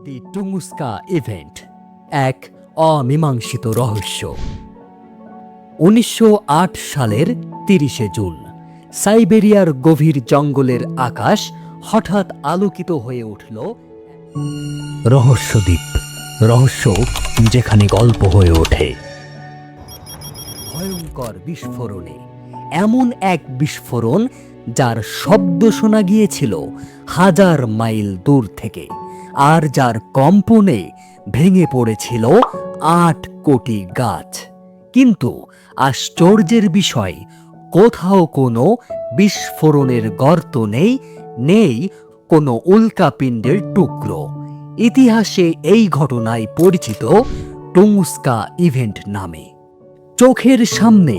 দি Tunguska event, এক অমীমাংসিত রহস্য। ১৯০৮ সালের ৩০শে জুন সাইবেরিয়ার গভীর জঙ্গলের আকাশ হঠাৎ আলোকিত হয়ে উঠল রহস্যদ্বীপ, রহস্য যেখানে গল্প হয়ে ওঠে ভয়ঙ্কর বিস্ফোরণে। এমন এক বিস্ফোরণ যার শব্দ শোনা গিয়েছিল হাজার মাইল দূর থেকে, আর যার কম্পনে ভেঙে পড়েছিল ৮ কোটি গাছ। কিন্তু আশ্চর্যের বিষয়, কোথাও কোনো বিস্ফোরণের গর্ত নেই, নেই কোনো উল্কাপিণ্ডের টুকরো। ইতিহাসে এই ঘটনায় পরিচিত টুঙ্গুস্কা ইভেন্ট নামে। চোখের সামনে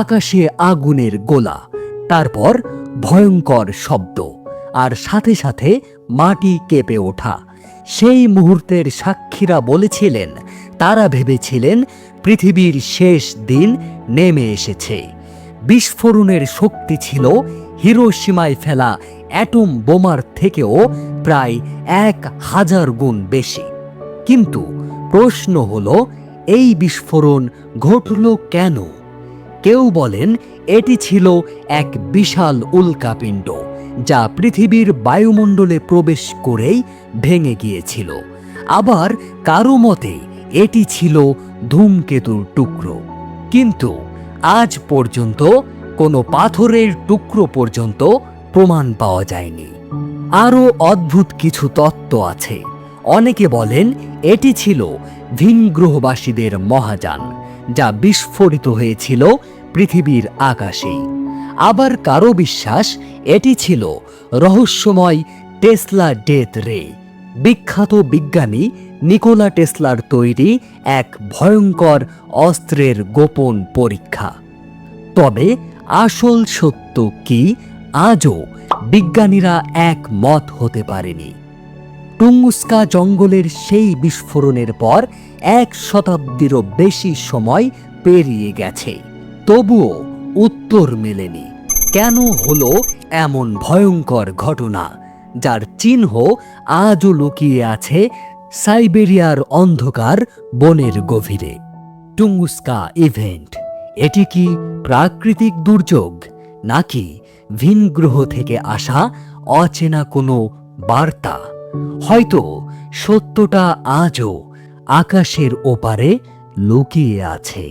আকাশে আগুনের গোলা, তারপর ভয়ঙ্কর শব্দ, আর সাথে সাথে মাটি কেঁপে ওঠা। সেই মুহূর্তের সাক্ষীরা বলেছিলেন, তারা ভেবেছিলেন পৃথিবীর শেষ দিন নেমে এসেছে। বিস্ফোরণের শক্তি ছিল হিরোশিমায় ফেলা অ্যাটম বোমার থেকেও প্রায় ১,০০০ গুণ বেশি। কিন্তু প্রশ্ন হলো, এই বিস্ফোরণ ঘটল কেন? কেউ বলেন এটি ছিল এক বিশাল উল্কাপিণ্ড যা পৃথিবীর বায়ুমণ্ডলে প্রবেশ করেই ভেঙে গিয়েছিল। আবার কারো মতে এটি ছিল ধূমকেতুর টুকরো। কিন্তু আজ পর্যন্ত কোনো পাথরের টুকরো পর্যন্ত প্রমাণ পাওয়া যায়নি। আরও অদ্ভুত কিছু তত্ত্ব আছে। অনেকে বলেন এটি ছিল ভিনগ্রহবাসীদের মহাযান, যা বিস্ফোরিত হয়েছিল পৃথিবীর আকাশেই। আবার কারো বিশ্বাস এটি ছিল রহস্যময় টেসলা ডেথ রে, বিখ্যাত বিজ্ঞানী নিকোলা টেসলার তৈরি এক ভয়ঙ্কর অস্ত্রের গোপন পরীক্ষা। তবে আসল সত্য কি, আজও বিজ্ঞানীরা একমত হতে পারেনি। টুঙ্গুস্কা জঙ্গলের সেই বিস্ফোরণের পর ১ শতাব্দীরও বেশি সময় পেরিয়ে গেছে, তবুও উত্তর মেলেনি। কেন হলো এমন ভয়ঙ্কর ঘটনা, যার চিহ্ন আজও লুকিয়ে আছে সাইবেরিয়ার অন্ধকার বনের গভীরে? টুঙ্গুস্কা ইভেন্ট, এটি কি প্রাকৃতিক দুর্যোগ, নাকি ভিন গ্রহ থেকে আসা অচেনা কোনো বার্তা? হয়তো সত্যটা আজও আকাশের ওপারে লুকিয়ে আছে।